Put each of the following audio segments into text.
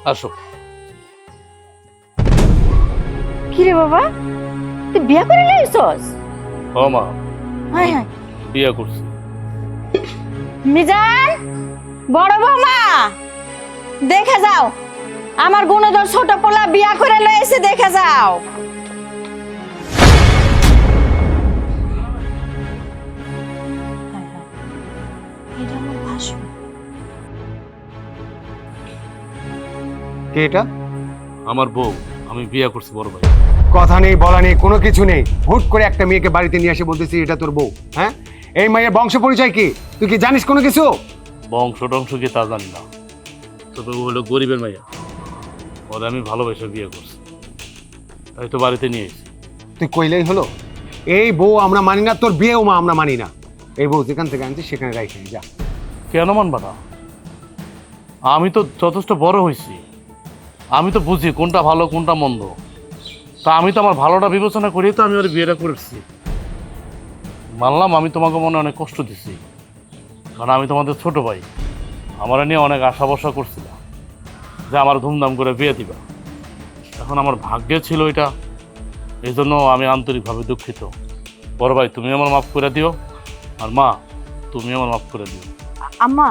আসো। কি রে বাবা, তুই বিয়া করে লাইছস? ও মা, হায় হায়। বিয়ে করছি। মিজান, বড় বৌমা, দেখে যাও আমার গুণধর ছোট পোলা বিয়া করে লয়েছে, দেখে যাও। এটা আমার ভাসুর। কে এটা? আমার বউ, আমি বিয়ে করছি বড় ভাই। কথা নেই, বলা নেই, কোনো কিছু নেই। হুট করে একটা মেয়েকে বাড়িতে নিয়ে এসে বলতেছি এটা তোর বউ। হ্যাঁ, এই মেয়ের বংশ পরিচয় কি? তুই কি জানিস কোনো কিছু? বংশ টংশ কি তা জানি না, তবে ও হলো গরিবের মাইয়া। ওরে আমি ভালোবেসে বিয়ে করছি, তাই তো বাড়িতে নিয়ে এসেছি। তুই কইলেই হলো। এই বউ আমরা মানি না, তোর বিয়েও মা আমরা মানি না। এই বউ যেখান থেকে আনছিস সেখানে রাইখে যা। কেন মানবা না? আমি তো যথেষ্ট বড় হয়েছি, আমি তো বুঝি কোনটা ভালো কোনটা মন্দ। তা আমি তো আমার ভালোটা বিবেচনা করেই তো আমি ওর বিয়েটা করেছি। মানলাম আমি তোমাকে মনে অনেক কষ্ট দিছি, কারণ আমি তোমাদের ছোট ভাই। আমার নিয়ে অনেক আশা ভরসা করছিলাম যে আমার ধুমধাম করে বিয়ে দিবা। এখন আমার ভাগ্যে ছিল এটা, এই জন্য আমি আন্তরিকভাবে দুঃখিত। বড় ভাই, তুমি আমার মাফ করে দিও, আর মা, তুমি আমার মাফ করে দিও। আম্মা,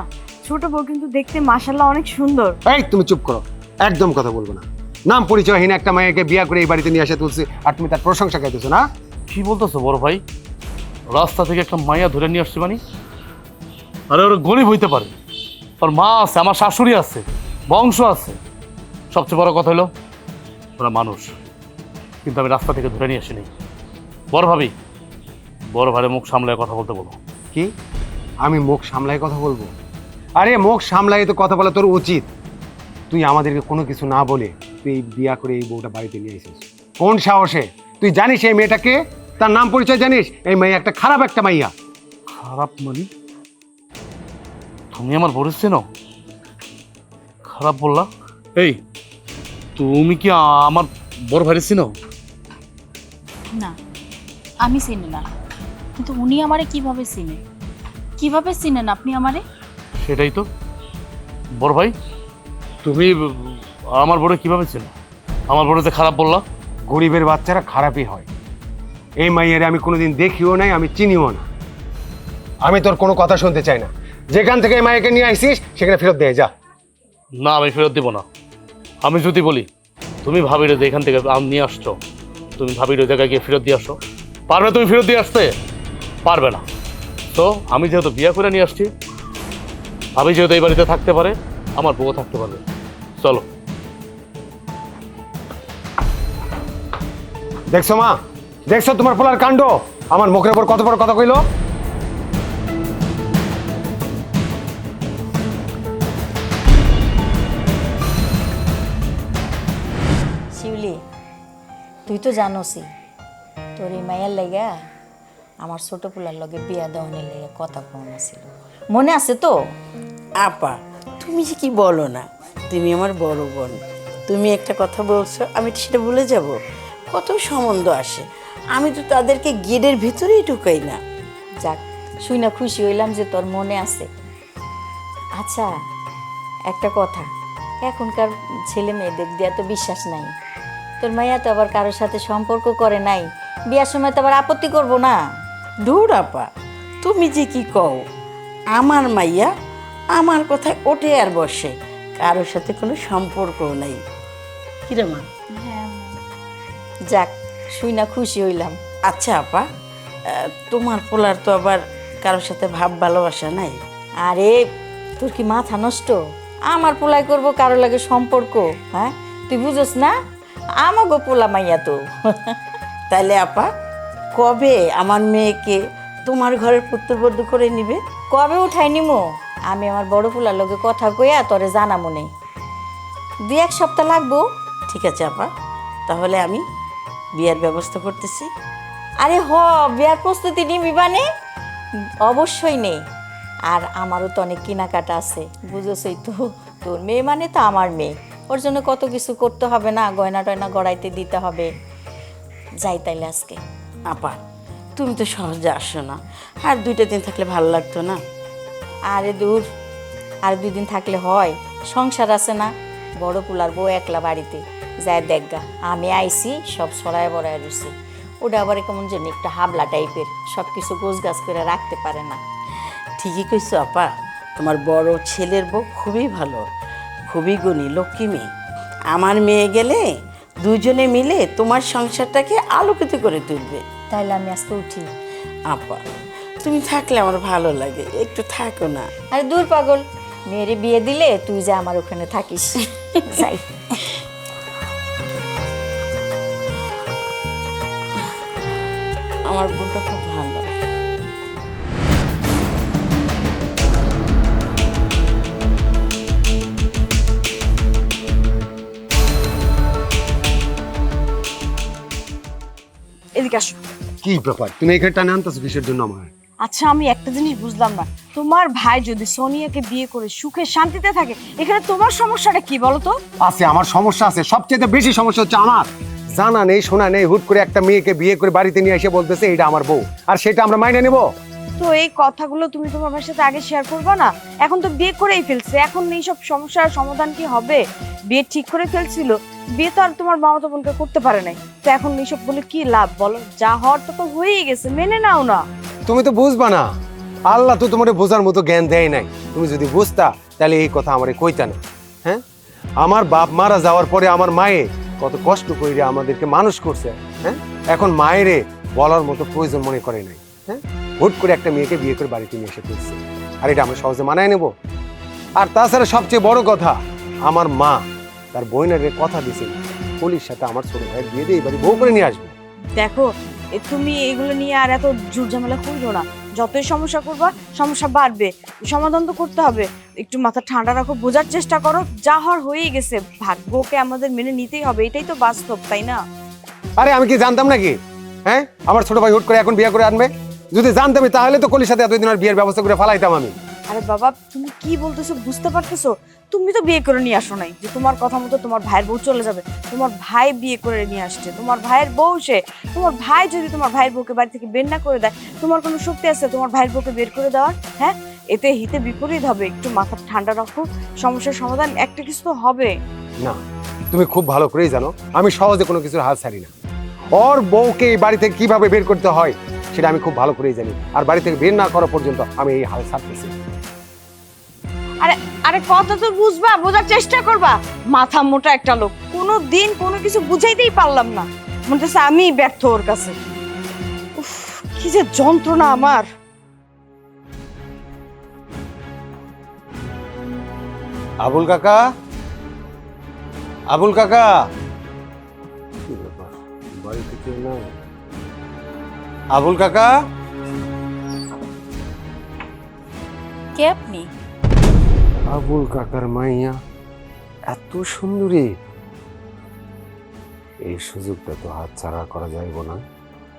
ছোট বউ কিন্তু দেখতে মাশাআল্লাহ অনেক সুন্দর। এই তুমি চুপ করো, একদম কথা বলবো না। নাম পরিচয়হীন একটা মেয়েকে বিয়ে করে এই বাড়িতে নিয়ে এসে তুলছি, আর তুমি তার প্রশংসা গাইতেছো না? কি বলতেছো বড় ভাই? রাস্তা থেকে একটা মাইয়া ধরে নিয়ে আসছি মানে? আরে ওরা গরিব হইতে পারে, ওর মা আছে, আমার শাশুড়ি আছে, বংশ আছে। সবচেয়ে বড় কথা হলো ওরা মানুষ, কিন্তু আমি রাস্তা থেকে ধরে নিয়ে আসিনি। বড় ভাবি, বড় ভাইয়ের মুখ সামলায় কথা বলতে বলো। কি? আমি মুখ সামলাই কথা বলবো? আরে মুখ সামলাই তো কথা বলা তোর উচিত। তুই আমাদেরকে কোনো কিছু না বলে তুই এই বিয়া করে এই বউটা বাড়িতে নিয়ে এসেছিস কোন সাহসে? তুই জানিস এই মেয়েটাকে? তার নাম পরিচয় জানিস? এই মেয়ে একটা খারাপ একটা মাইয়া। খারাপ মানে? তুমি আমার বড় চেনো? খারাপ বললা? এই, তুমি কি আমার বড় ভাই চেনো? না, আমি চিনি না, কিন্তু উনি আমারে কিভাবে চিনে? কিভাবে চিনেন আপনি আমারে? সেটাই তো বড় ভাই, তুমি আমার বড় কিভাবে চেনো? আমার বড়তে খারাপ বললা? গরিবের বাচ্চারা খারাপই হয়। এই মাইয়ারে আমি কোনোদিন দেখিও নাই, আমি চিনিও না। আমি তোর কোনো কথা শুনতে চাই না। যেখান থেকে এই মাইয়াকে নিয়ে আসিস সেখানে ফেরত দিয়ে যা। না, আমি ফেরত দিব না। আমি যদি বলি তুমি ভাবির এখান থেকে আম নিয়ে আসছো, তুমি ভাবির জায়গায় গিয়ে ফেরত দিয়ে আসো, পারবে তুমি ফেরত দিয়ে আসতে? পারবে না। তো আমি যেহেতু বিয়ে করে নিয়ে আসছি, ভাবি যেহেতু এই বাড়িতে থাকতে পারে, আমার বউ থাকতে পারবে। চলো। দেখছো মা, দেখছো তোমার পোলার কাণ্ড? আমার মুখের উপর কত বড় কথা কইলো। শিউলি, তুই তো জানোসই তোর এই মায়ের লেগা আমার ছোট পোলার লগে বিয়া দেওয়ানের লেগে কথা কম ছিল, মনে আছে তো? আপা, তুমি যে কি বলো না, তুমি আমার বড় বোন। তুমি একটা কথা বলছো, আমি তো সেটা ভুলে যাব? কত সম্বন্ধ আসে, আমি তো তাদেরকে গেটের ভিতরেই ঢুকাই না। যাক, শুই না খুশি হইলাম যে তোর মনে আছে। আচ্ছা, একটা কথা, এখনকার ছেলে মেয়েদের দিয়া তো বিশ্বাস নাই। তোর মাইয়া তো আবার কারোর সাথে সম্পর্ক করে নাই, বিয়ার সময় তো আবার আপত্তি করবো না? দূর আপা, তুমি যে কি কও, আমার মাইয়া আমার কথায় ওঠে আর বসে, কারোর সাথে কোনো সম্পর্কও নাই। কিরে মা? যাক, শুই না খুশি হইলাম। আচ্ছা আপা, তোমার পোলার তো আবার কারোর সাথে ভাব ভালোবাসা নাই? আরে, তোর কি মাথা নষ্ট? আমার পোলাই করব কারো লাগে সম্পর্ক? হ্যাঁ, তুই বুঝোস না? আমাগো পোলা মাইয়া তো। তাইলে আপা, কবে আমার মেয়েকে তোমার ঘরের পুত্রবধূ করে নিবে? কবে উঠাই নিমো? আমি আমার বড় পোলার লগে কথা কইয়া তোরে জানামো নে। 2-1 সপ্তাহ লাগবো। ঠিক আছে আপা, তাহলে আমি বিয়ের ব্যবস্থা করতেছি। আরে বিয়ার প্রস্তুতি নিবি মানে? অবশ্যই নে। আর আমারও তো অনেক কেনাকাটা আছে, বুঝোসই তো, তোর মেয়ে মানে তো আমার মেয়ে, ওর জন্য কত কিছু করতে হবে না, গয়না টয়না গড়াইতে দিতে হবে। যাই তাইলে আজকে। আপা, তুমি তো সহজে আসো না, আর 2টা দিন থাকলে ভালো লাগতো না? আরে দূর, আর 2 দিন থাকলে হয়? সংসার আছে না, বড় পোলার বউ একলা বাড়িতে যায় দেখগা আমি আইছি সব সরায় বড়ায় রয়েছে। ওটা আবার কেমন জানি একটা হাবলা টাইপের, সব কিছু গোছ গাছ করে রাখতে পারে না। ঠিকই কইছো আপা, তোমার বড় ছেলের বউ খুবই ভালো, খুবই গুণী, লক্ষ্মী মেয়ে। আমার মেয়ে গেলে দুজনে মিলে তোমার সংসারটাকে আলোকিত করে তুলবে। তাইলে আমি আজকে উঠি। আপা তুমি থাকলে আমার ভালো লাগে, একটু থাকো না। আরে দূর পাগল, মেয়েরে বিয়ে দিলে তুই যে আমার ওখানে থাকিস। যাই। আমার বোনটা খুব ভালো। এদিকে আসো। কি ব্যাপার, তুমি এখানে টানে আনতেছো কিসের জন্য আমার? আচ্ছা, আমি একটা জিনিস বুঝলাম না, তোমার ভাই যদি সোনিয়াকে বিয়ে করে সুখে শান্তিতে থাকে, এখানে তোমার সমস্যাটা কি বলো তো? আছে, আমার সমস্যা আছে। সবচেয়ে বেশি সমস্যা হচ্ছে আমার জানা নেই শোনা নেই, হুট করে একটা মেয়েকে বিয়ে করে বাড়িতে নিয়ে এসে বলতেছে এটা আমার বউ, আর সেটা আমরা মাইনে নেব? তো এই কথাগুলো তুমি তোমার ভাইয়ের সাথে আগে শেয়ার করবে না? এখন তো বিয়ে করেই ফেলছে, এখন এই সব সমস্যার সমাধান কি হবে? বিয়ে ঠিক করে ফেলছিল, বিয়ে তো আর তোমার মামাতো বোনকে করতে পারে নাই, তো এখন এইসব বলে কি লাভ বলো? যা হওয়ার তো হয়েই গেছে, মেনে নাও না। তুমি তো বুঝবা না, আল্লাহ তো তোমার বোঝার মতো জ্ঞান দেয় নাই। তুমি যদি বুঝতা তাহলে এই কথা আমারে কইতা না। হ্যাঁ, আমার বাপ মারা যাওয়ার পরে আমার মায়ে কত কষ্ট করে আমাদেরকে মানুষ করছে। হ্যাঁ, এখন মায়েরে বলার মতো প্রয়োজন মনে করে নাই। হ্যাঁ, হুট করে একটা মেয়েকে বিয়ে করে বাড়িতে নিয়ে এসে ফেলছে, আর এটা আমরা সহজে মানায় নেব? আর তাছাড়া সবচেয়ে বড় কথা, আমার মা তার বোনের কথা দিছে কলির সাথে আমার ছোট ভাইয়ের বিয়ে দিয়ে এবারে বউ করে নিয়ে আসবে। দেখো, তুমি এগুলো নিয়ে আর এত জোর ঝামেলা করছো না। যতই সমস্যা করবা সমস্যা বাড়বে, সমাধান তো করতে হবে। একটু মাথা ঠান্ডা রাখো, বোঝার চেষ্টা করো, যা হওয়ার হয়েই গেছে, ভাগ্যকে আমাদের মেনে নিতেই হবে, এটাই তো বাস্তব, তাই না? আরে আমি কি জানতাম নাকি? হ্যাঁ, আমার ছোট ভাই হুট করে এখন বিয়ে করে আনবে? যদি জানতামই তাহলে তো কলির সাথে এতদিন আর বিয়ের ব্যবস্থা করে ফালাইতাম আমি। আরে বাবা, তুমি কি বলতেছো বুঝতে পারতেছো? তুমি তো বিয়ে করে নিয়ে আসো নাই যে তোমার কথা মতো তোমার ভাইয়ের বউ চলে যাবে। তোমার ভাই বিয়ে করে নিয়ে আসছে, তোমার ভাইয়ের বউ সে। তোমার ভাই যদি তোমার ভাইয়ের বউকে বাড়ি থেকে বের না করে দেয়, তোমার কোনো শক্তি আছে তোমার ভাইয়ের বউকে বের করে দেওয়ার? হ্যাঁ, এতে হিতে বিপরীত হবে। একটু মাথা ঠান্ডা রাখো, সমস্যার সমাধান একটা কিছু তো হবে। না, তুমি খুব ভালো করেই জানো আমি সহজে কোনো কিছুর হাল ছাড়ি না। ওর বউকে এই বাড়ি থেকে কিভাবে বের করতে হয় সেটা আমি খুব ভালো করেই জানি, আর বাড়ি থেকে বের না করা পর্যন্ত আমি এই হাল ছাড়তেছি। আরে আরে কথা তো বুঝবা, বোঝার চেষ্টা করবা। মাথা মোটা একটা লোক, কোনো দিন কোনো কিছু বুঝাইতেই পারলাম না, মনে হচ্ছে আমি ব্যর্থ ওর কাছে। উফ, কি যে যন্ত্রণা আমার। আবুল কাকা, আবুল কাকা, কি ব্যাপার, বাড়িতে কেউ নাই? আবুল কাকা, কে আপনি? আবুল কাকার মাইয়া এত সুন্দরী, এই সুযোগটা তো হাত ছাড়া করা যাইব না।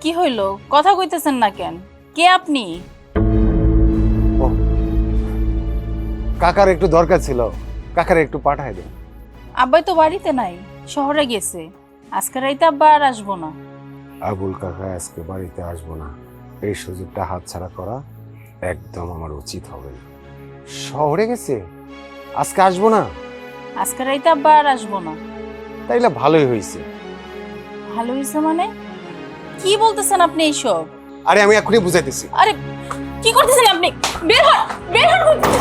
কি হইলো, কথা কইতেছেন না কেন? কে আপনি? ও, কাকার একটু দরকার ছিল, কাকার একটু পাঠায় দে। আব্বাই তো বাড়িতে নাই, শহরে গেছে। আজকে রাইতে আব্বা আর আসবো না। আবুল কাকা আজকে বাড়িতে আসবো না, এই সুযোগটা হাতছাড়া করা একদম আমার উচিত হবে না। শহরে গেছে, আজকে আসবো না? আজকে রাইতে আব্বা আর আসবো না। তাইলে ভালোই হয়েছে। ভালো হয়েছে মানে? কি বলতেছেন আপনি এইসব? আরে আমি এখনই বুঝাইতেছি। আরে কি করতেছেন আপনি? বের হন, বের হন বলতেছি।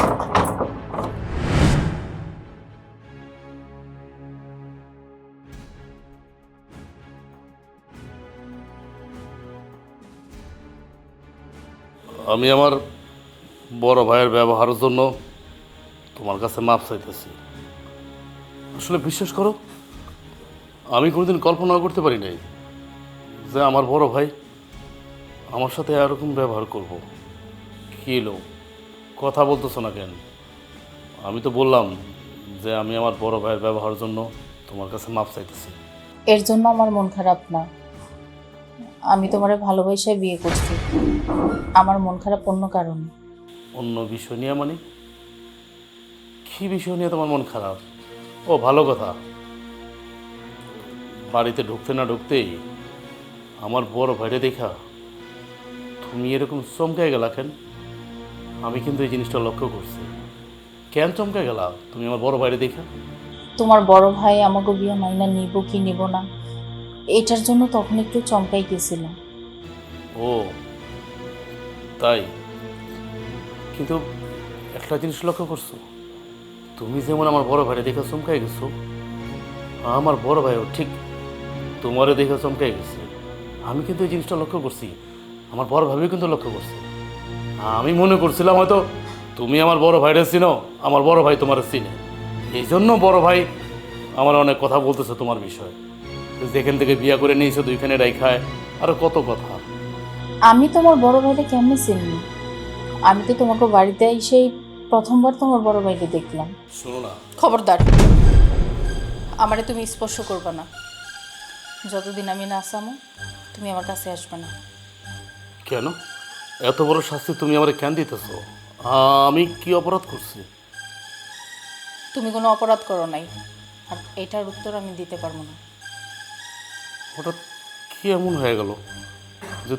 আমি আমার বড় ভাইয়ের ব্যবহারের জন্য তোমার কাছে মাপ চাইতেছি। আসলে বিশ্বাস করো, আমি কোনোদিন কল্পনা করতে পারি নাই যে আমার বড় ভাই আমার সাথে এরকম ব্যবহার করব। কি এলো, কথা বলতেছো না কেন? আমি তো বললাম যে আমি আমার বড় ভাইয়ের ব্যবহারের জন্য তোমার কাছে মাপ চাইতেছি। এর জন্য আমার মন খারাপ না। আমি তোমারে ভালোবাসায় বিয়ে করছি। আমার মন খারাপ অন্য কারণে। অন্য বিষয় নিয়ে মানে? কি বিষয় নিয়ে তোমার মন খারাপ? ও ভালো কথা, বাড়িতে ঢুকতে না ঢুকতেই আমার বড় ভাইরে দেখা তুমি এরকম চমকায় গেলা কেন? আমি কিন্তু এই জিনিসটা লক্ষ্য করছি। কেন চমকায় গেলা তুমি আমার বড় ভাইরে দেখা? তোমার বড় ভাই আমাকে বিয়ে মাইনা নিব কি নিব না, এটার জন্য তখন একটু চমকাই গেছিলাম। ও তাই? কিন্তু একটা জিনিস লক্ষ্য করছো, তুমি যেমন আমার বড় ভাইরে দেখে চমকাই গেছো, আমার বড় ভাইও ঠিক তোমারে দেখে চমকাই গেছে। আমি কিন্তু এই জিনিসটা লক্ষ্য করছি, আমার বড় ভাইও কিন্তু লক্ষ্য করছে। আমি মনে করছিলাম হয়তো তুমি আমার বড় ভাইরে চিনো, আমার বড় ভাই তোমার চিনে, এই জন্য বড় ভাই আমার অনেক কথা বলতেছে তোমার বিষয়ে, যেখান থেকে বিয়া করে নিয়েছো দুইখানে রাইখায়, আরো কত কথা। আমি তোমার বড় ভাইটা কেমনে চিনি? আমি তো তোমাকে বাড়িতে এসেই প্রথমবার তোমার বড় ভাইকে দেখলাম। শোনো না, খবরদার, আমারে তুমি স্পর্শ করবে না। যতদিন আমি না আসামো তুমি আমার কাছে আসবে না। কেন এত বড় শাস্তি তুমি আমার কেন দিতেছো? আমি কি অপরাধ করছি? তুমি কোনো অপরাধ করো নাই, আর এটার উত্তর আমি দিতে পারবো না। হঠাৎ কি এমন হয়ে গেল যে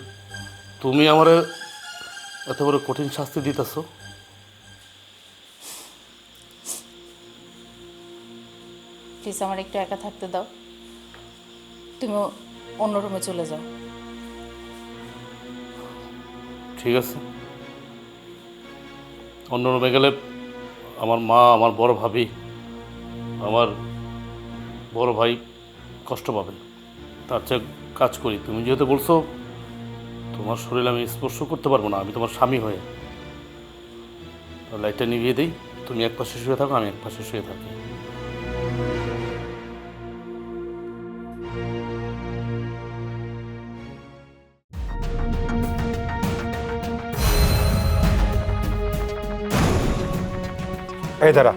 তুমি আমারে এত বড় কঠিন শাস্তি দিতেছো? প্লিজ আমার একটু একা থাকতে দাও, তুমি অন্য রুমে চলে যাও। ঠিক আছে, অন্য রুমে গেলে আমার মা, আমার বড় ভাবি, আমার বড় ভাই কষ্ট পাবে। তার চেয়ে কাজ করি, তুমি যেহেতু বলছো তোমার শরীর আমি স্পর্শ করতে পারবো না, আমি তোমার স্বামী হয়ে, লাইটটা নিভিয়ে দিই, তুমি এক পাশে শুয়ে থাকো, আমি এক পাশে শুয়ে থাকি। এই দাঁড়া,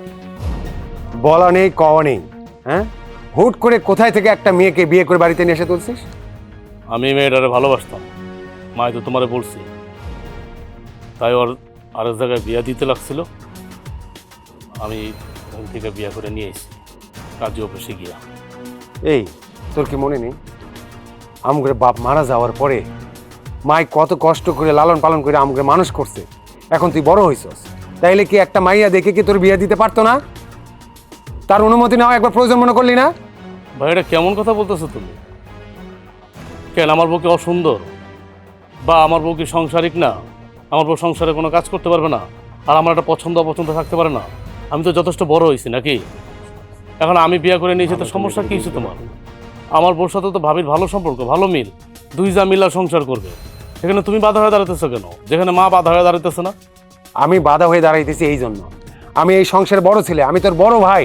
বলা নেই কওয়া নেই, হ্যাঁ? হুট করে কোথায় থেকে একটা মেয়েকে বিয়ে করে বাড়িতে নিয়ে এসে তুলছিস? আমি মেয়েটারে ভালোবাসতাম, মাই তো তোমারে বলছি, তাই ওর আরেক জায়গায় বিয়া দিতে লাগছিল, আমি ওখান থেকে বিয়া করে নিয়ে এসেছি কাজী অফিসে গিয়া। এই তোর কি মনে নেই আমগরে বাপ মারা যাওয়ার পরে মাই কত কষ্ট করে লালন পালন করে আমগরে মানুষ করছে, এখন তুই বড় হইছস, তাইলে কি একটা মাইয়া দেখে কি তোর বিয়ে দিতে পারতো না? তার অনুমতি নেওয়া একবার প্রয়োজন মনে করলি না? ভাই এটা কেমন কথা বলতেছো তুমি? কেন আমার বউ কি অসুন্দর, বা আমার বউ কি সংসারিক না? আমার বউ সংসারে কোনো কাজ করতে পারবে না, আর আমার একটা পছন্দ অপছন্দ থাকতে পারে না? আমি তো যথেষ্ট বড় হয়েছি নাকি? এখন আমি বিয়ে করে নিয়েছি, তো সমস্যা কী হয়েছে তোমার? আমার বউর সাথে তো ভাবির ভালো সম্পর্ক, ভালো মিল, দুই যা মিলা সংসার করবে, সেখানে তুমি বাধা হয়ে দাঁড়াতেছো কেন, যেখানে মা বাধা হয়ে দাঁড়াতেছে না? আমি বাধা হয়ে দাঁড়াইতেছি এই জন্য, আমি এই সংসারে বড় ছেলে, আমি তোর বড় ভাই,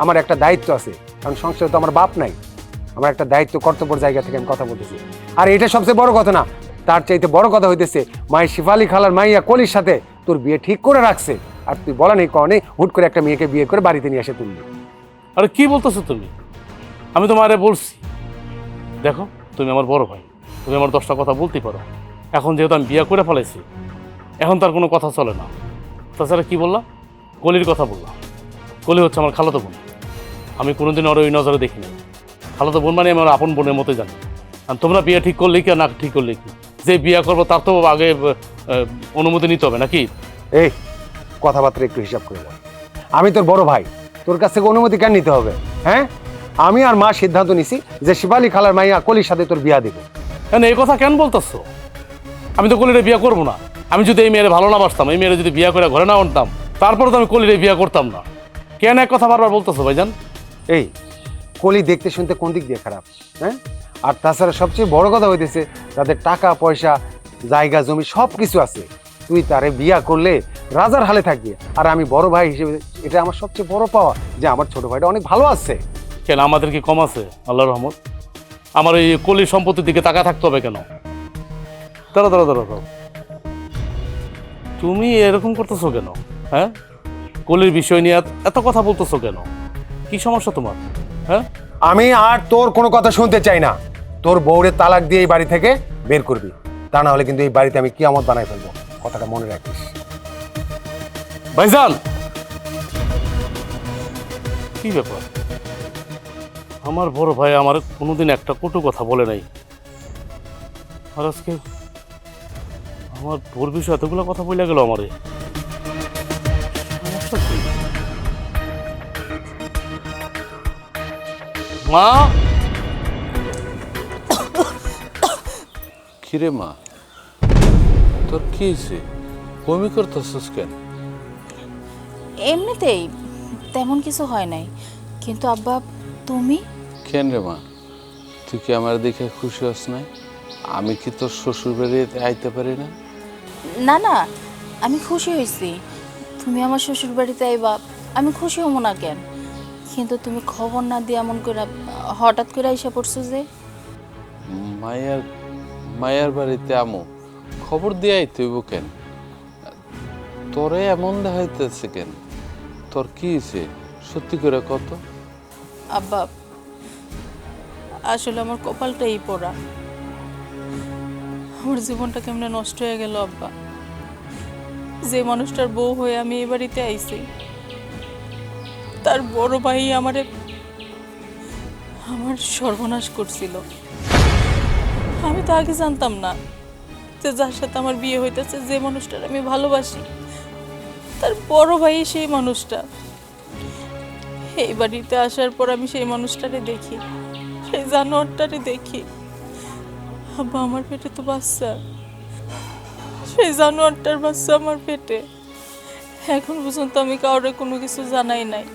আমার একটা দায়িত্ব আছে, কারণ সংসারে তো আমার বাপ নাই, আমার একটা দায়িত্ব কর্তব্যের জায়গা থেকে আমি কথা বলতেছি। আর এটা সবচেয়ে বড় কথা না, তার চাইতে বড় কথা হইতেছে মায়ের শিফালি খালার মাইয়া কলির সাথে তোর বিয়ে ঠিক করে রাখছে, আর তুই বলা নেই কনে হুট করে একটা মেয়েকে বিয়ে করে বাড়িতে নিয়ে এসে তুললি। আরে কি বলতেছো তুমি? আমি তোমারে বলছি, দেখো তুমি আমার বড় ভাই, তুমি আমার 10টা কথা বলতেই পারো, এখন যেহেতু আমি বিয়ে করে ফেলাইছি, এখন তার কোনো কথা চলে না। তাছাড়া কি বললাম? কলির কথা বললাম, কলি হচ্ছে আমার খালাতো বোন, আমি কোনোদিন ওর ওই নজরে দেখিনি, খালাতো বোন মানে আমি আমার আপন বোনের মতোই জানি। আর তোমরা বিয়ে ঠিক করলে কি আর না ঠিক করলে কি, যে বিয়ে করবো তার তো আগে অনুমতি নিতে হবে নাকি? এই কথাবার্তা একটু হিসাব করে বল, আমি তোর বড় ভাই, তোর কাছ থেকে অনুমতি কেন নিতে হবে? হ্যাঁ, আমি আর মা সিদ্ধান্ত নিছি যে শিফালি খালার মাইয়া কলির সাথে তোর বিয়া দেবে। কেন এই কথা কেন বলতেছো? আমি তো কলিরে বিয়ে করবো না, আমি যদি এই মেয়ের ভালো না বাসতাম, এই মেয়ের যদি বিয়ে করে ঘরে না আনতাম, তারপরে তো আমি কলিরে বিয়ে করতাম না। কেন এক কথা বারবার বলতেছো ভাইজান? এই কলি দেখতে শুনতে কোন দিক দিয়ে খারাপ? হ্যাঁ, আর তাছাড়া সবচেয়ে বড় কথা হইতেছে তাদের টাকা পয়সা জায়গা জমি সব কিছু আছে, তুই তারে বিয়া করলে রাজার হালে থাকবি, আর আমি বড় ভাই হিসেবে এটা আমার সবচেয়ে বড় পাওয়া যে আমার ছোট ভাইটা অনেক ভালো আছে। কেন আমাদের কি কম আছে? আল্লাহর রহমত, আমার এই কলির সম্পত্তির দিকে তাকা থাকতে হবে কেন? দাঁড়া দাঁড়া দাঁড়া দাঁড়া, তুমি এরকম করতেছো কেন? হ্যাঁ, কলির বিষয় নিয়ে এত কথা বলতেছো কেন? কি সমস্যা তোমার? হ্যাঁ, আমি আর তোর কোনো কথা শুনতে চাই না, তোর বউরে তালাক দিয়ে এই বাড়ি থেকে বের করবি, তা না হলে কিন্তু এই বাড়িতে আমি কিয়ামত বানাই ফেলবো, কথাটা মনে রাখিস। ভাইজান কি ব্যাপার? আমার বড় ভাই আমার কোনোদিন একটা কটু কথা বলে নাই, আর আজকে আমার বোর বিষয়ে এতগুলো কথা বলে গেল আমারে। সমস্যা কি? মা, কিরে মা, তোর কি হয়েছে? বমি করতেছিস কেন? এমনিতেই তেমন কিছু হয় নাই, কিন্তু আব্বা তুমি? কেন রে মা, তুই কি আমার দেখে খুশি হস না? আমি কি তোর শ্বশুর বাড়িতে আইতে পারি না? না না, আমি খুশি হয়েছি তুমি আমার শ্বশুর বাড়িতে আইবা, আমি খুশি হবো না কেন? কিন্তু তুমি খবর না দিয়ে এমন করে হঠাৎ করে আইসা পড়ছো যে। মায়ার মায়ার বাড়িতে আমো খবর দিয়ে আইতে হইব কেন? তোরে এমন দেখাইতেছে কেন? তোর কি হয়েছে সত্যি করে কত? আব্বা, আসলে আমার কপালটাই পোড়া, আমার জীবনটা কেমনে নষ্ট হয়ে গেল আব্বা। যে মানুষটার বউ হয়ে আমি এই বাড়িতে আইছি, তার বড় ভাই আমার সর্বনাশ করছিল। আমি তো আগে জানতাম না যে যার সাথে আমার বিয়ে হইতেছে, যে মানুষটার আমি ভালোবাসি, তার বড় ভাই সেই মানুষটা। এই বাড়িতে আসার পর আমি সেই মানুষটারে দেখি, সেই জানোয়ারটারে দেখি। আব্বা, আমার পেটে তো বাচ্চা, সেই জানোয়ারটার বাচ্চা আমার পেটে। এখন পর্যন্ত আমি কাউরে কোনো কিছু জানাই নাই,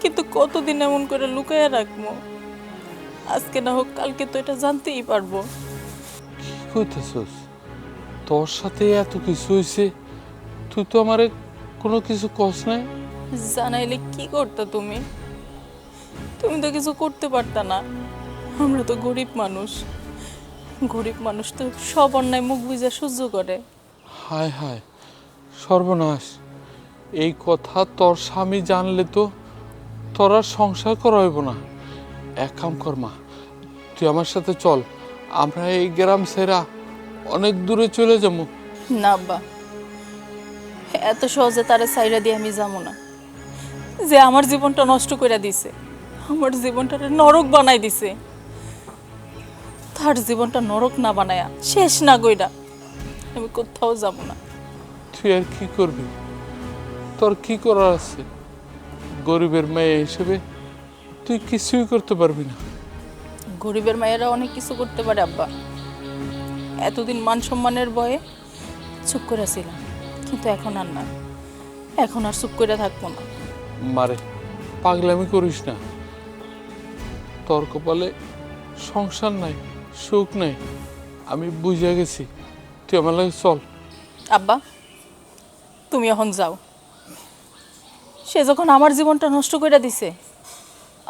কিন্তু কতদিন এমন করে লুকাইয়া রাখবো? আজকে না হোক কালকে তো এটা জানতেই পারবো। কি কইতেছস? তোর সাথে এত কিছু হয়েছে, তুই তো আমারে কোনো কিছু কস নাই? জানাইলে কি করতা তুমি? তুমি তো কিছু করতে পারতা না। আমরা তো গরিব মানুষ, গরিব মানুষ তো সব অন্যায় মুখ বুঝা সহ্য করে। হায় হায়, সর্বনাশ! এই কথা তোর স্বামী জানলে তো তোর আর সংসার করা হইব না। এক কাম কর মা, তুই আমার সাথে চল, আমরা এই গ্রাম ছেড়া অনেক দূরে চলে যাবো। না আব্বা, এত সহজে তারে সাইরা দিয়ে আমি যাবো না। যে আমার জীবনটা নষ্ট করে দিছে, আমার জীবনটা নরক বানাই দিছে, তার জীবনটা নরক না বানায়া শেষ না গইরা আমি কোথাও যাব না। তুই আর কি করবি? তোর কি করার আছে? গরিবের মেয়ে হিসেবে তুই কিছুই করতে পারবি না। গরিবের মায়েরা অনেক কিছু করতে পারে আব্বা। এতদিন মান সম্মানের ভয়ে চুপ করে ছিলাম, কিন্তু এখন আর না, এখন আর চুপ করে থাকবো না। মারে, পাগলামি করিস না। তোর কপালে সংসার নাই, সুখ নাই, আমি বুঝে গেছি। তুই আমার লাগে চল। আব্বা, তুমি এখন যাও। সে যখন আমার জীবনটা নষ্ট করে দিছে,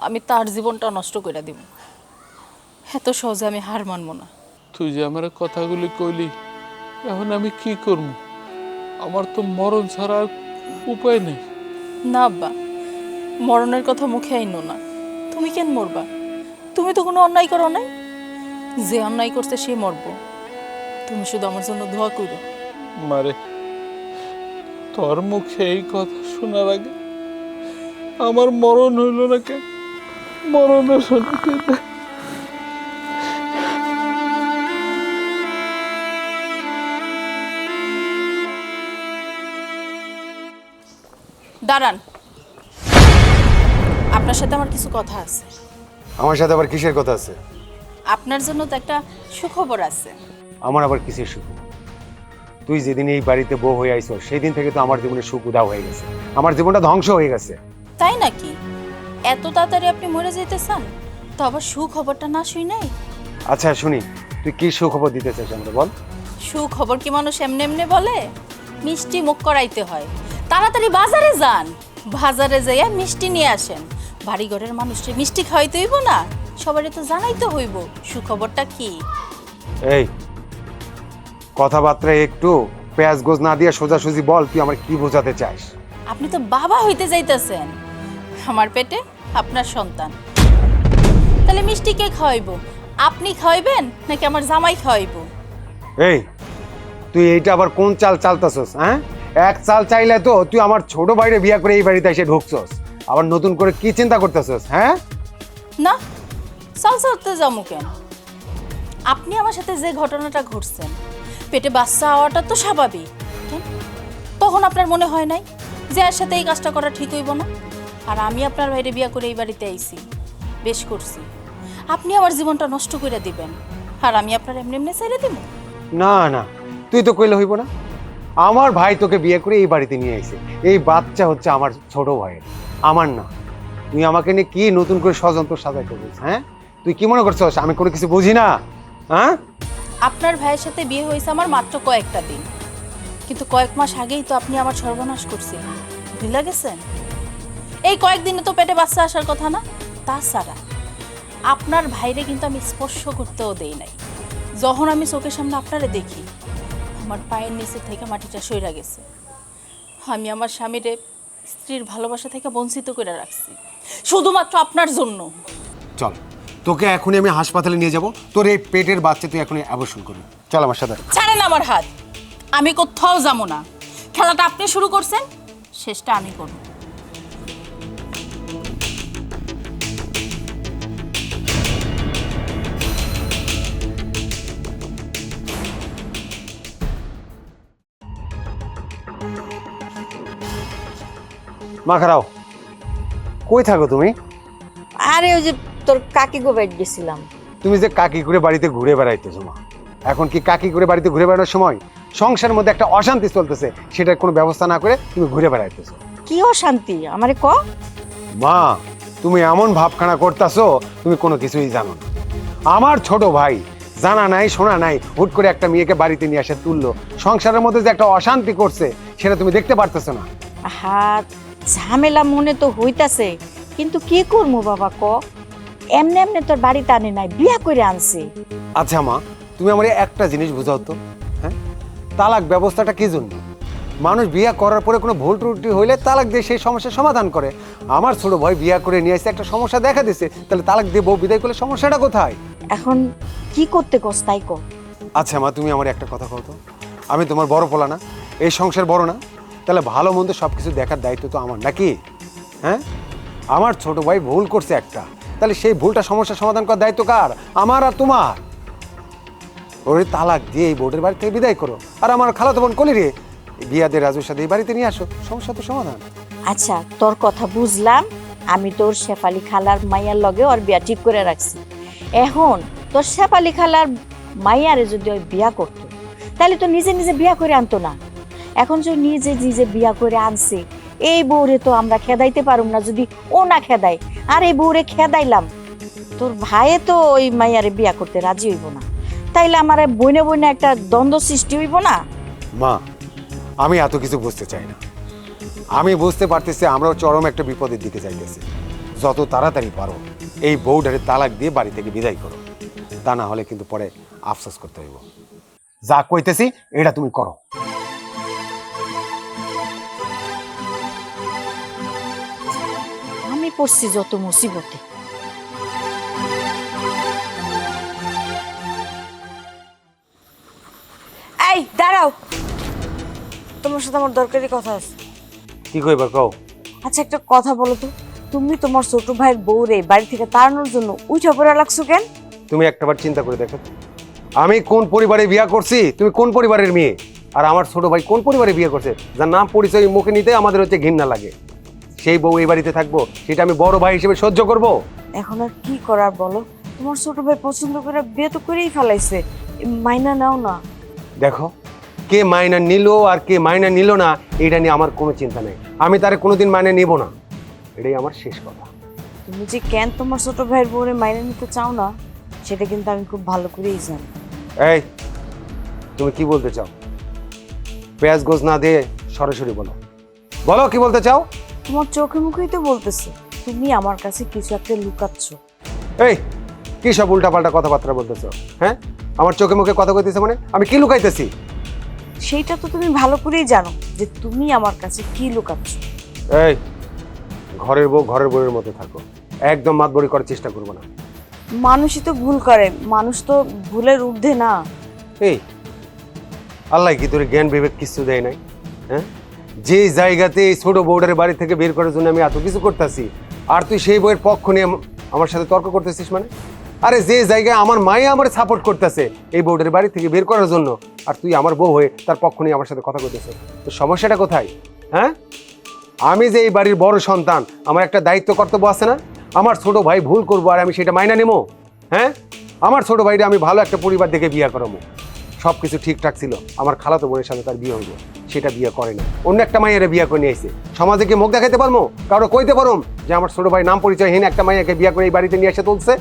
আমি তার জীবনটা নষ্ট করে দিব। এত সহজে আমি হার মানবো না। তুই যে আমার কথাগুলি কইলি, এখন আমি কি করব? আমার তো মরণ ছাড়া আর উপায় নেই। না আব্বা, মরণের কথা মুখে আইনো না। তুমি কেন মরবা? তুমি তো কোনো অন্যায় করো নাই। যে অন্যায় করছে সে মরবো। তুমি শুধু আমার জন্য দোয়া করো। মারে, তোর মুখে এই কথা শোনার আগে আমার মরণ হইল না কেন? মরণের সাথে দাঁড়ান, আপনার সাথে আমার কিছু কথা আছে। আমার সাথে আবার কিসের কথা আছে? আপনার জন্য তো একটা সুখবর আছে। আমার আবার কিসের সুখ? তুই যেদিন এই বাড়িতে বউ হয়ে আইছো সেই দিন থেকে তো আমার জীবনে সুখ উধাও হয়ে গেছে, আমার জীবনটা ধ্বংস হয়ে গেছে। তাই নাকি? এত তাড়াতাড়ি আপনি মরে যেতে চান? তো আবার সুখবরটা না শুই নাই? আচ্ছা শুনি, তুই কি সুখবর দিতে চাস আমাকে বল। সুখবর কি মানুষ এমনি এমনি বলে? মিষ্টি মুখ করাইতে হয়। তাড়াতাড়ি বাজারে যান, বাজারে যাইয়া মিষ্টি নিয়ে আসেন। বাড়ি ঘরের মানুষকে মিষ্টি খাওয়াইতে হইব না? সবারই তো জানাইতে হইব সুখবরটা কি। এই কথাবার্তা একটু পেঁয়াজ গোজ না দিয়ে সোজাসুজি বল, তুই আমার কি বোঝাতে চাস? আপনি তো বাবা হইতে যাইতেছেন, আমার পেটে আপনার সন্তান। তাহলে মিষ্টি কে খাওয়াইব? আপনি খাওয়াইবেন নাকি আমার জামাই খাওয়াইব? এই তুই এইটা আবার কোন চাল চালতাছস? হ্যাঁ, এক চাল চাইলে তো তুই আমার ছোট ভাইরে বিয়ে করে এই বাড়িতে এসে ঢুকছস, আবার নতুন করে কি চিন্তা করতেছস? হ্যাঁ না, চাল চালতে যাবো কেন? আপনি আমার সাথে যে ঘটনাটা ঘটছেন, পেটে বাচ্চা হওয়াটা তো স্বাভাবিক। কেন তখন আপনার মনে হয় নাই যে এর সাথে এই কাজটা করা ঠিক হইব না? আর আমি আপনার ভাইরে বিয়ে করে এই বাড়িতে আইছি, বেশ করছি। আপনি আমার জীবনটা নষ্ট করে দিবেন আর আমি আপনার এমনি এমনি ছেড়ে দিব? না না, তুই তো কইলে হইব না। আমার ভাই তোকে বিয়ে করে এই বাড়িতে নিয়ে আইছে। এই বাচ্চা হচ্ছে আমার ছোট ভাইয়ের, আমার না। তুই আমাকে নিয়ে কি নতুন করে ষড়যন্ত্র সাজাইতে বলছিস? হ্যাঁ, তুই কি মনে করছিস আমি কোনো কিছু বুঝি না? হ্যাঁ, আপনার ভাইয়ের সাথে বিয়ে হয়েছে আমার মাত্র কয়েকটা দিন, কিন্তু কয়েক মাস আগেই তো আপনি আমার সর্বনাশ করছিলেন, ভুলে গেছেন? এই কয়েকদিনে তো পেটে বাচ্চা আসার কথা না। তাছাড়া আপনার ভাইরে কিন্তু আমি স্পর্শ করতেও দেই নাই। যখন আমি চোখের সামনে আপনারে দেখি, আমার পায়ের নিচে থেকে মাটিটা সইরা গেছে। আমি আমার স্বামীরে স্ত্রীর ভালোবাসা থেকে বঞ্চিত করে রাখছি শুধুমাত্র আপনার জন্য। চল, তোকে এখনই আমি হাসপাতালে নিয়ে যাব। তোর এই পেটের বাচ্চা তুই এখনই অ্যাবর্শন করবি। চল আমার সাথে। ছাড়েন আমার হাত, আমি কোথাও যাবো না। খেলাটা আপনি শুরু করছেন, শেষটা আমি করব। মা খারাও, কই থাকো তুমি? আরে ওই যে তোর কাকি গো বাইট গেছিলাম। তুমি যে কাকি করে বাড়িতে ঘুরে বেড়াইতেছো মা, এখন কি কাকি করে বাড়িতে ঘুরে বেড়ানোর সময়? সংসারের মধ্যে একটা অশান্তি চলতেছে, সেটার কোনো ব্যবস্থা না করে তুমি ঘুরে বেড়াইতেছো। কি অশান্তি আমারে ক? মা, তুমি এমন ভাবখানা করতেছো তুমি কোনো কিছুই জানো না। আমার ছোট ভাই জানা নাই শোনা নাই হুট করে একটা মেয়েকে বাড়িতে নিয়ে আসে তুললো। সংসারের মধ্যে যে একটা অশান্তি করছে সেটা তুমি দেখতে পারতেছো না? হাত ঝামেলা মনে তো হইতাছে, কিন্তু কি করবো বাবা ক? এমনি এমনি তোর বাড়িতে আনে নাই, বিয়া করে আনছে। আচ্ছা মা, তুমি আমার একটা জিনিস বুঝাও তো, হ্যাঁ, তালাক ব্যবস্থাটা কি জন্য? মানুষ বিয়ে করার পরে কোনো ভুল ত্রুটি হইলে তালাক দিয়ে সেই সমস্যার সমাধান করে। আমার ছোট ভাই বিয়ে করে নিয়ে আসছে, একটা সমস্যা দেখা দিচ্ছে, তাহলে তালাক দিয়ে বউ বিদায় করলে সমস্যাটা কোথায়? এখন কি করতে কস তাই ক? আচ্ছা মা, তুমি আমার একটা কথা কও তো, আমি তোমার বড় পোলা না? এই সংসার বড় না? তাহলে ভালো মন্দ সব কিছু দেখার দায়িত্ব তো আমার নাকি? হ্যাঁ, আমার ছোট ভাই ভুল করছে একটা, তাহলে সেই ভুলটা সমস্যার সমাধান করার দায়িত্ব কার? আমার আর তোমার। ওর তালাক দিয়ে এই বোর্ডের বাড়ি থেকে বিদায় করো, আর আমার খালাতো বোন কলি রে বিয়াদের রাজুর সাথে এই বাড়িতে নিয়ে আসো, সমস্যা তো সমাধান। আচ্ছা, তোর কথা বুঝলাম। আমি তোর শেফালি খালার মাইয়ার লগে ওর বিয়া ঠিক করে রাখছি। এখন তোর শেফালি খালার মাইয়ারে যদি ওই বিয়া করতো, তাহলে তো নিজে নিজে বিয়া করে আনতো না। এখন যে নিজে নিজে বিয়া করে আনছে, এই বউরে তো আমরা খেদাইতে পারুম না যদি ও না খেদায়। আর এই বউরে খেদাইলাম, তোর ভাইয়ে তো ওই মাইয়ারে বিয়া করতে রাজি হইব না, তাইলে আমার বইনে বইনে একটা দ্বন্দ্ব সৃষ্টি হইব না? মা, আমি এত কিছু বুঝতে চাই না। আমি বুঝতে পারতেছি আমরাও চরম একটা বিপদের দিকে যাইতেছি। যত তাড়াতাড়ি পারো এই বউডারে তালাক দিয়ে বাড়ি থেকে বিদায় করো, তা না হলে কিন্তু পরে আফসোস করতে হইব। যা কইতেছি এটা তুমি করো। আমি পড়ছি যত মুসিবতে। এই দাঁড়াও, তোমার সাথে আমার দরকারি কথা আছে। কি কইবা কও? আচ্ছা একটা কথা বলো তো, তুমি তোমার ছোট ভাইয়ের বউরে বাড়ি থেকে তাড়ানোর জন্য উঠে পড়ে লাগছো কেন? তুমি একটাবার চিন্তা করে দেখো তো, আমি কোন পরিবারে বিয়ে করছি, তুমি কোন পরিবারের মেয়ে, আর আমার ছোট ভাই কোন পরিবারে বিয়ে করছে, যার নাম পরিচয় মুখে নিতে আমাদের হচ্ছে ঘৃণা লাগে। সেই বউ এই বাড়িতে থাকবো, সেটা আমি বড় ভাই হিসেবে সহ্য করব? এখন আর কি করার বলো, তোমার ছোট ভাই পছন্দ করে বিয়ে তো করেই ফেলাইছে, মাইনা নাও না। দেখো, কে মাইনা নিল আর কে মাইনা নিল না এটা নিয়ে আমার কোনো চিন্তা নেই। আমি তারে কোনোদিন মাইনা নিব না, এটাই আমার শেষ কথা। তুমি যে কেন তোমার ছোট ভাইয়ের বউরে মাইনা নিতে চাও না, সেটা কিন্তু আমি খুব ভালো করেই জানি। এই, তুমি কি বলতে চাও? পেঁয়াজ গোজ না দিয়ে সরাসরি বলো, বলো কি বলতে চাও? তোমার চোখে মুখেই তো বলতেছে তুমি আমার কাছে কিছু একটা লুকাচ্ছ। এই, কি সব উল্টাপাল্টা কথাবার্তা বলতেছো? হ্যাঁ, আমার চোখে মুখে কথা কইতেছে মানে আমি কি লুকাইতেছি? সেইটা তো তুমি ভালো করেই জানো যে তুমি আমার কাছে কি লুকাচ্ছ। এই, ঘরের বউ ঘরের বউয়ের মতো থাকো, একদম মাতবরি করার চেষ্টা করবো না। মানুষই তো ভুল করে, মানুষ তো ভুলের ঊর্ধ্বে না। এই, আল্লাহ কি তোর জ্ঞান বিবেক কিছু দেয় নাই? হ্যাঁ, যে জায়গাতে এই ছোট বউডারের বাড়ি থেকে বের করার জন্য আমি এত কিছু করতেছি, আর তুই সেই বউয়ের পক্ষ নিয়ে আমার সাথে তর্ক করতেছিস মানে? আরে যে জায়গায় আমার মায়ে আমার সাপোর্ট করতেছে এই বউডারের বাড়ি থেকে বের করার জন্য, আর তুই আমার বউ হয়ে তার পক্ষ নিয়ে আমার সাথে কথা কইতেছিস, তো সমস্যাটা কোথায়? হ্যাঁ, আমি যে এই বাড়ির বড় সন্তান, আমার একটা দায়িত্ব কর্তব্য আছে না? আমার ছোট ভাই ভুল করবো আর আমি সেটা মাইনা নেবো? হ্যাঁ, আমার ছোট ভাইটা আমি ভালো একটা পরিবার দেখে বিয়ে করাবো। সব কিছু ঠিকঠাক ছিল, আমার খালাতো বোনের সাথে তার বিয়ে হইলো, সেটা বিয়ে করে না, অন্য একটা মাইয়ারে বিয়ে করে নিয়ে আসছে। সমাজে কি মুখ দেখাইতে পারবো? কারো কইতে পারো যে আমার ছোট ভাই নাম পরিচয়হীন একটা মাইয়াকে বিয়ে করে এই বাড়িতে নিয়ে এসে তুলছে?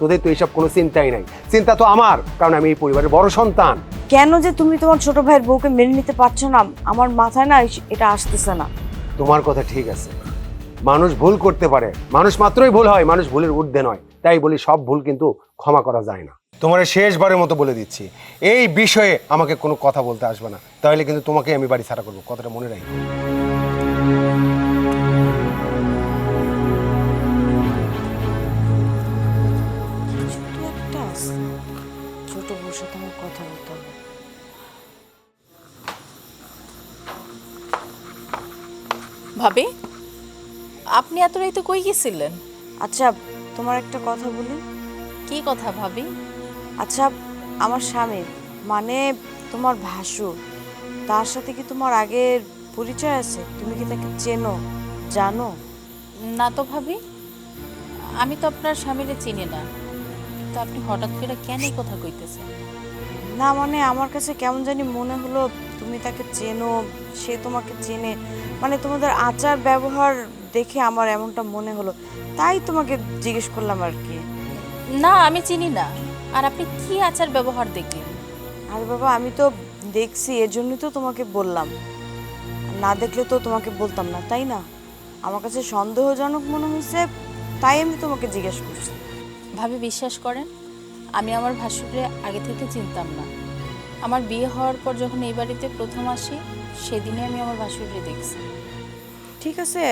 তোদের তো এইসব কোনো চিন্তাই নাই। চিন্তা তো আমার, কারণ আমি এই পরিবারের বড় সন্তান। কেন যে তুমি তোমার ছোট ভাইয়ের বউকে মেনে নিতে পারছো না, আমার মাথায় না এটা আসতেছে না। তোমার কথা ঠিক আছে, মানুষ ভুল করতে পারে, মানুষ মাত্রই ভুল হয়, মানুষ ভুলের ঊর্ধ্বে নয়। তাই বলি সব ভুল কিন্তু ক্ষমা করা যায় না। তোমার শেষবারের মতো বলে দিচ্ছি, এই বিষয়ে আমাকে কোনো কথা বলতে আসবে না, তাহলে কিন্তু তোমাকে আমি বাড়ি ছাড়া করবো, কথাটা মনে রাখি। শুধু একটা আছে, ছোট বউর সাথে আমার কথা বলতে হবে। ভাবি, আপনি এত রাইতে কই গেছিলেন? আচ্ছা, তোমার একটা কথা বলি। কি কথা ভাবি? আচ্ছা, আমার স্বামী মানে তোমার ভাসুর, তার সাথে কি তোমার আগের পরিচয় আছে? তুমি কি তাকে চেনো, জানো? না তো ভাবি, আমি তো আপনার স্বামীরে চিনি না। তো আপনি হঠাৎ করে কেন এই কথা কইতেছেন? না মানে আমার কাছে কেমন জানি মনে হলো তুমি তাকে চেনো, সে তোমাকে চেনে, মানে তোমাদের আচার ব্যবহার দেখে আমার এমনটা মনে হলো, তাই তোমাকে জিজ্ঞেস করলাম আর কি। না, আমি চিনি না। আর আপনি কি আচার ব্যবহার দেখলেন? আরে বাবা, আমি তো দেখছি, এর জন্যই তো তোমাকে বললাম, না দেখলে তো তোমাকে বলতাম না, তাই না? আমার কাছে সন্দেহজনক মনে হয়েছে, তাই আমি তোমাকে জিজ্ঞেস করছি। ভাবি, বিশ্বাস করেন, আমি আমার ভাসুরে আগে থেকে চিনতাম না। আমার বিয়ে হওয়ার পর যখন এই বাড়িতে প্রথম আসি, সেদিনে আমি আমার ভাসুরে দেখছি। ঠিক আছে,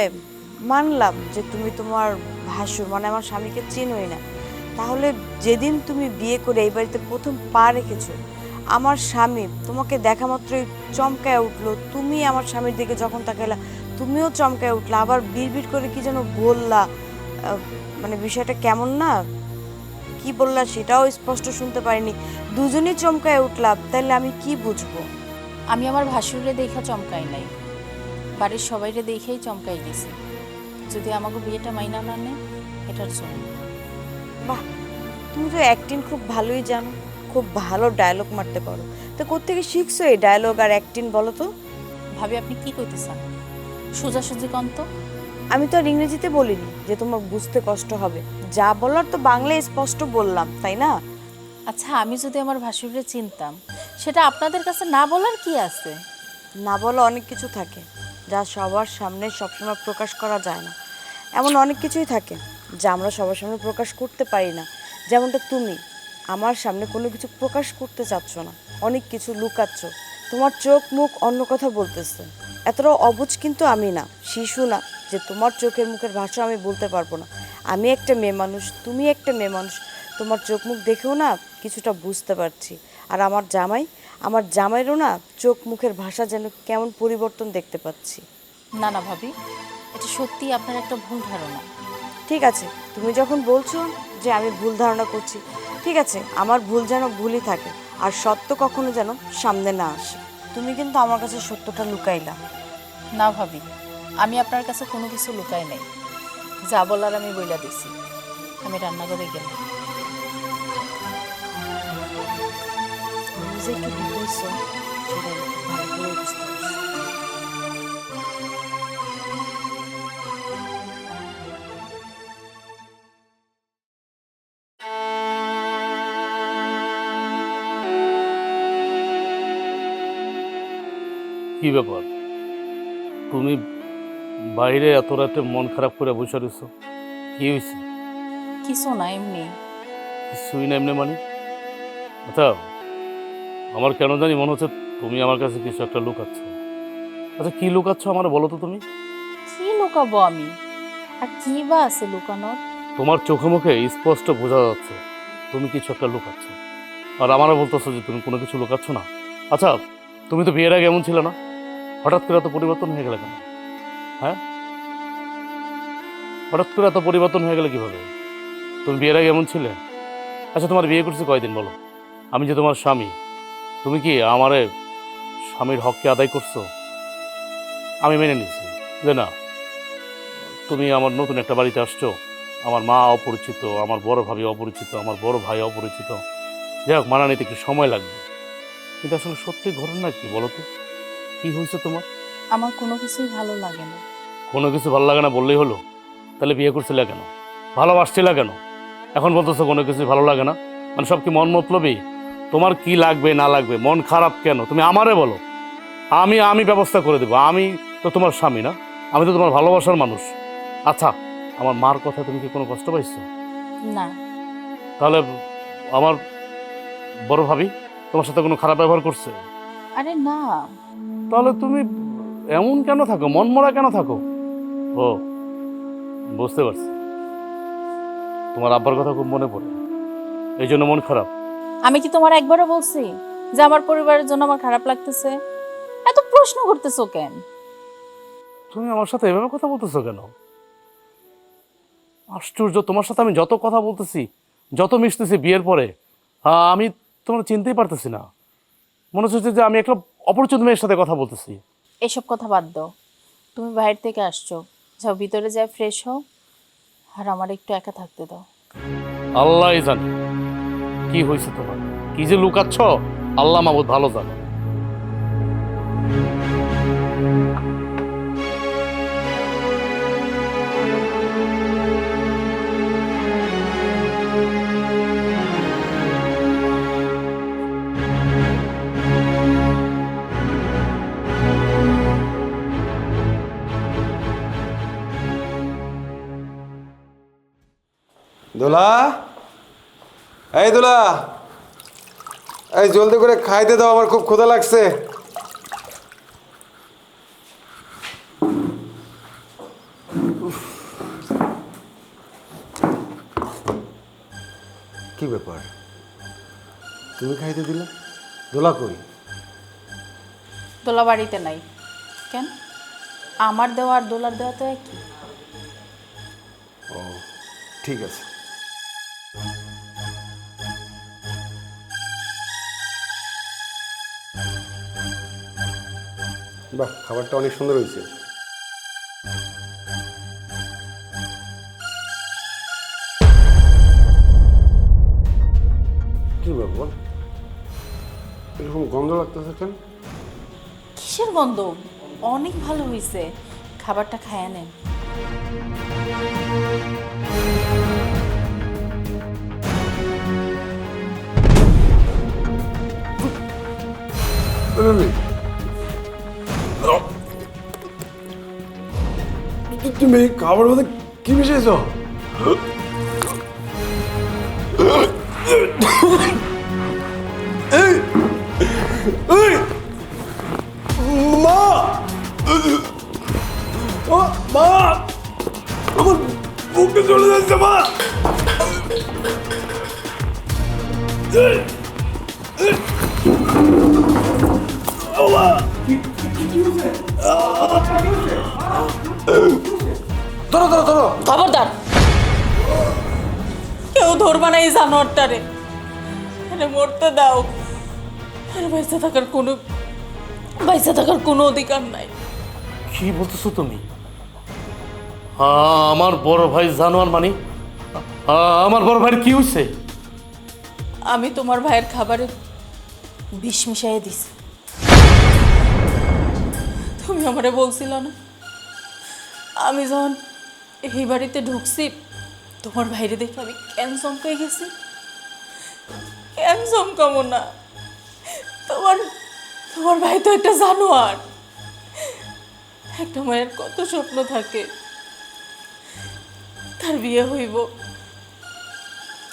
মানলাম যে তুমি তোমার ভাসুর মানে আমার স্বামীকে চেনোই না, তাহলে যেদিন তুমি বিয়ে করে এই বাড়িতে প্রথম পা রেখেছো, আমার স্বামী তোমাকে দেখা মাত্রই চমকায় উঠলো, তুমি আমার স্বামীর দিকে যখন তাকাইলা তুমিও চমকায় উঠলা, আবার বিড়বিড় করে কি যেন বললা, মানে বিষয়টা কেমন না, কি বললা সেটাও স্পষ্ট শুনতে পারিনি, দুজনেই চমকায় উঠলাম, তাহলে আমি কি বুঝবো? আমি আমার ভাসুরে দেখা চমকাই নাই, বাড়ির সবাইরে দেখেই চমকাই গেছি। যদি আমাকে বিয়েটা মাইনা না নেয়, এটার জন্য। বাহ, তুমি তো অ্যাক্টিং খুব ভালোই জানো, খুব ভালো ডায়লগ মারতে পারো, তো কোত্থেকে শিখছো এই ডায়লগ আর অ্যাক্টিং বলো তো? ভাবি, আপনি কি কইতেছেন? সোজাসুজি কন্ত। আমি তো আর ইংরেজিতে বলিনি যে তোমার বুঝতে কষ্ট হবে, যা বলার তো বাংলায় স্পষ্ট বললাম, তাই না? আচ্ছা, আমি যদি আমার ভাসুরে চিনতাম, সেটা আপনাদের কাছে না বলার কি আছে? না বলা অনেক কিছু থাকে, যা সবার সামনে সবসময় প্রকাশ করা যায় না। এমন অনেক কিছুই থাকে যা আমরা সবার সামনে প্রকাশ করতে পারি না, যেমনটা তুমি আমার সামনে কোনো কিছু প্রকাশ করতে চাচ্ছ না, অনেক কিছু লুকাচ্ছ, তোমার চোখ মুখ অন্য কথা বলতেছে। এতটাও অবুঝ কিন্তু আমি না, শিশু না যে তোমার চোখের মুখের ভাষা আমি বলতে পারবো না। আমি একটা মেয়ে মানুষ, তুমি একটা মেয়ে মানুষ, তোমার চোখ মুখ দেখেও না কিছুটা বুঝতে পারছি। আর আমার জামাইরও না চোখ মুখের ভাষা যেন কেমন পরিবর্তন দেখতে পাচ্ছি। না না ভাবি, এটা সত্যি আপনার একটা ভুল ধারণা। ঠিক আছে, তুমি যখন বলছো যে আমি ভুল ধারণা করছি, ঠিক আছে, আমার ভুল যেন ভুলই থাকে, আর সত্য কখনো যেন সামনে না আসে। তুমি কিন্তু আমার কাছে সত্যটা লুকাইলা। না ভাবি, আমি আপনার কাছে কোনো কিছু লুকাই নাই, যা বলার আমি বইলা দিছি। আমি রান্নাঘরে গেলাম। তুমি যে একটু লুকাইছো সেটা আমি খুব ভালো করে বুঝতে পারছি। কি ব্যাপার, তুমি বাইরে এত রাতে মন খারাপ করে বসে রয়েছো? কি হয়েছে? কিছু না, এমনি। কিছুই না এমনি মানে? আচ্ছা, আমার কেন জানি মনে হচ্ছে তুমি আমার কাছে কিছু একটা লুকাচ্ছ। আচ্ছা, কি লুকাচ্ছ আমার বলো তো তুমি? কি লুকাবো আমি? আর কি বা আছে লুকানোর? তোমার চোখে মুখে স্পষ্ট বোঝা যাচ্ছে তুমি কিছু একটা লুকাচ্ছ, আর আমারও বলতেছো যে তুমি কোনো কিছু লুকাচ্ছ না। আচ্ছা, তুমি তো বিয়ের আগে এমন ছিল না, হঠাৎ করে এত পরিবর্তন হয়ে গেলে কেন? হ্যাঁ, হঠাৎ করে এত পরিবর্তন হয়ে গেলে কিভাবে? তুমি বিয়ের আগে এমন ছিলে? আচ্ছা, তোমার বিয়ে করছে কয়দিন বলো? আমি যে তোমার স্বামী, তুমি কি আমারে স্বামীর হককে আদায় করছো? আমি মেনে নিচ্ছি যে না, তুমি আমার নতুন একটা বাড়িতে আসছো, আমার মা অপরিচিত, আমার বড় ভাবি অপরিচিত, আমার বড় ভাই অপরিচিত। যাই হোক, মানা নিতে একটু সময় লাগবে। কিন্তু আসলে সত্যি ঘটনা কি বলো তো? কি হয়েছে তোমার? আমার কোনো কিছুই ভালো লাগে না। কোনো কিছু ভালো লাগে না বললেই হলো? তাহলে বিয়ে করছিলে কেন? ভালোবাসছিলে কেন? এখন বলতেছো কোনো কিছু ভালো লাগে না? মানে সব কি মন মতলবই? তোমার কি লাগবে না লাগবে, মন খারাপ কেন তুমি আমারে বলো। আমি ব্যবস্থা করে দেবো। আমি তো তোমার স্বামী না, আমি তো তোমার ভালোবাসার মানুষ। আচ্ছা, আমার মার কথা তুমি কি কোনো কষ্ট পাইছো? না, তাহলে আমার বড় ভাবি তোমার সাথে কোনো খারাপ ব্যবহার করছে? আরে না। তাহলে তুমি এমন কেন থাকো, মনমরা কেন থাকো? ও, বুঝতে পারছি, তোমার আব্বার কথা খুব মনে পড়ে, এই জন্য মন খারাপ। আমি কি তোমার একবারও বলছি যে আমার পরিবারের জন্য আমার খারাপ লাগতেছে? এত প্রশ্ন করতেছো কেন? তুমি আমার সাথে এভাবে কথা বলতেছো কেন? আশ্চর্য, তোমার সাথে আমি যত কথা বলতেছি, যত মিশতেছি বিয়ের পরে, আমি তোমার চিনতেই পারতেছি না। মনে হচ্ছে যে আমি একটা অপরিচিত মেয়ের সাথে কথা বলতেছি। এসব কথা বাদ দাও। তুমি বাইরে থেকে আসছো, যাও ভিতরে যাই ফ্রেশ হও, আর আমার একটু একা থাকতে দাও। আল্লাহ জানে কি হয়েছে তোমার, কি যে লুকাচ্ছ, আল্লাহ মাবুদ ভালো জানে। দোলা, এই দোলা, এই জলদি করে খাইতে দাও, আমার খুব ক্ষুধা লাগছে। কি ব্যাপার, তুমি খাইতে দিলে? দোলা কই? দোলা বাড়িতে নাই। কেন? আমার দেওয়া আর দোলার দেওয়া তো একই। ও, ঠিক আছে। বাহ, খাবারটা অনেক সুন্দর হয়েছে। কি ব্যাপার, এরকম গন্ধ লাগতেছে কেন? কিসের গন্ধ? অনেক ভালো হয়েছে, খাবারটা খায় নেন। তুমি খাবার মধ্যে কি মিশিয়েছ? মা, ও মা, আমার বুকে চলে যাচ্ছে মা। ধরো ধরো ধরো। খবরদার, কেউ ধরবা না এই জানোয়ারটারে। আরে মরতে দাও। আরে বাইসা থাকার কোনো অধিকার নাই। কি বলতেছো তুমি? আমার বড় ভাই জানোয়ার মানে? আমার বড় ভাইয়ের কি হয়েছে? আমি তোমার ভাইয়ের খাবারে বিষ মিশাইয়ে দিছি। তুমি আমারে বলছিল না আমি যখন এই বাড়িতে ঢুকছি তোমার ভাইরে দেখে আমি কেন চমকাই গেছি? কেন চমকামো না? তোমার ভাই তো একটা জানোয়ার। একটা মায়ের কত স্বপ্ন থাকে, তার বিয়ে হইব,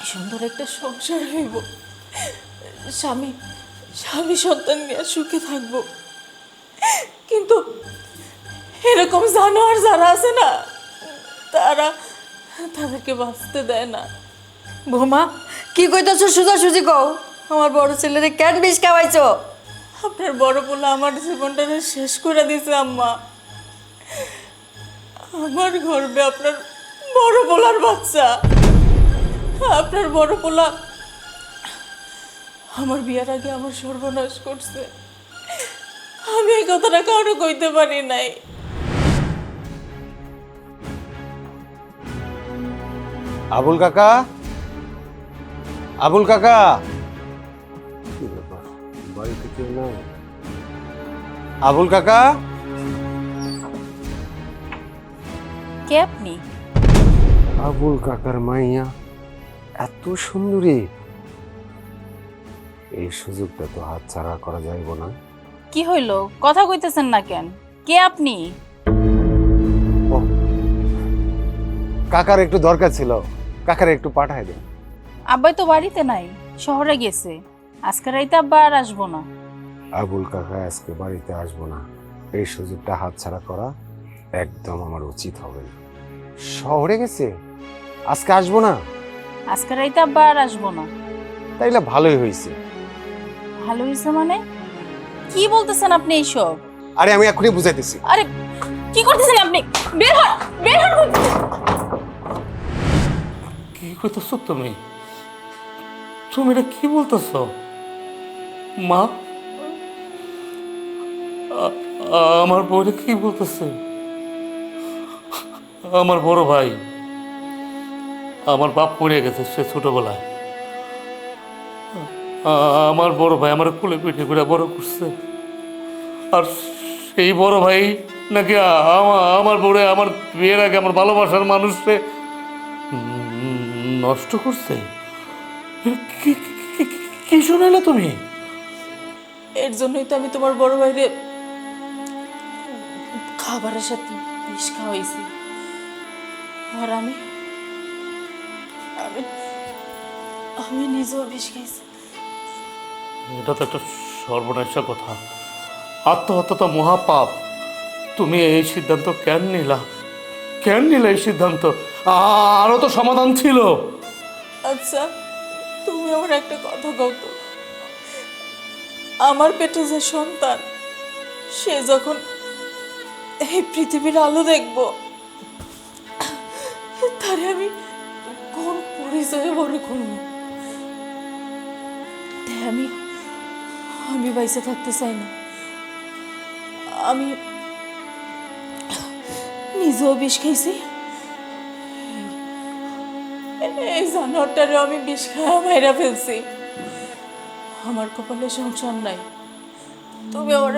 সুন্দর একটা সংসার হইব, স্বামী সন্তান নিয়ে সুখে থাকবো। কিন্তু এরকম জানোয়ার যারা আছে না, তাদেরকে বাঁচতে দেয় না। বৌমা, কি কইতাছো? সোজাসুজি কও, আমার বড় ছেলেরে কেন বিষ খাওয়াইছো? আপনার বড় পোলা আমার জীবনটা শেষ করে দিয়েছে আম্মা। আমার গর্ভে আপনার বড় পোলার বাচ্চা। আপনার বড় পোলা আমার বিয়ার আগে আমার সর্বনাশ করছে। আমি এই কথাটা কারো কইতে পারি নাই। আবুল কাকা, আবুল কাকা, কি ব্যাপার, বাড়িতে কেউ নাই? আবুল কাকা, কে আপনি? আবুল কাকার মাইয়া এত সুন্দরী, এই সুযোগটা তো হাতছাড়া করা যাইব না। কি হইলো, কথা কইতেছেন না কেন? কে আপনি? ও, কাকার একটু দরকার ছিল, কাকার একটু পাঠায় দেন। আব্বাই তো বাড়িতে নাই, শহরে গেছে। আজকে রাইতে আব্বা আর আসবো না। আবুল কাকা আজকে বাড়িতে আসবো না, এই সুযোগটা হাতছাড়া করা একদম আমার উচিত হবে না। শহরে গেছে, আজকে আসবো না? আজকে রাইতে আব্বা আর আসবো না। তাইলে ভালোই হয়েছে। ভালো হয়েছে মানে? কি বলতেছেন আপনি এইসব? আরে আমি এখনই বুঝাইতেছি। আরে কি করতেছেন আপনি? বের হন, বের হন। কি কইতেছ তুমি? তুমি এটা কি বলতেছ মা? আমার বউরে কি বলতেছে? আমার বড় ভাই, আমার বাপ পড়ে গেছে সে ছোটবেলায়। আমার বড় ভাই আমার কোলে পিঠে করে বড় করছে, আর সেই বড় ভাই নাকি আমার বউরে আমার বিয়ের আগে আমার ভালোবাসার মানুষকে নষ্ট করছে। কি কি শোনাইলে তুমি? এর জন্যই তো আমি তোমার বড় ভাইরে খাবারের সাথে বিষ খাওয়াইছি। আর আমি আমি আমি নিজেও বিষ খাইছি। এটা তো একটা সর্বনাশা কথা। আত্মহত্যা তো মহাপাপ। তুমি এই সিদ্ধান্ত কেন নিলা? কেন নিলা এই সিদ্ধান্ত? আরো তো সমাধান ছিল। আচ্ছা, তুমি আমার একটা কথা কও তো, আমার পেটে যে সন্তান, সে যখন এই পৃথিবীর আলো দেখবো, তারে আমি কোন পরিচয়ে বড় করবো? তাই আমি বাইসে থাকতে চাই না। আমি নিজেও বিষ খাইছি, এই জানোয়ারটারে আমি বিষ খাওয়া মাইরা ফেলছি। আমার কপালে সংসার নাই, তুমি আমার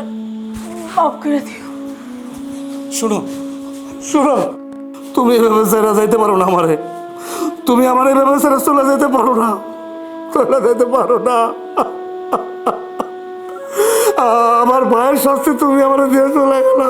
মাফ করে দিও। শোনো শোনো, তুমি এভাবে ছেড়ে যাইতে পারো না আমারে। তুমি আমার এভাবে ছেড়ে চলে যেতে পারো না, চলে যেতে পারো না। আমার ভাইয়ের শাস্তি তুমি আমার দিয়ে চলে গেল।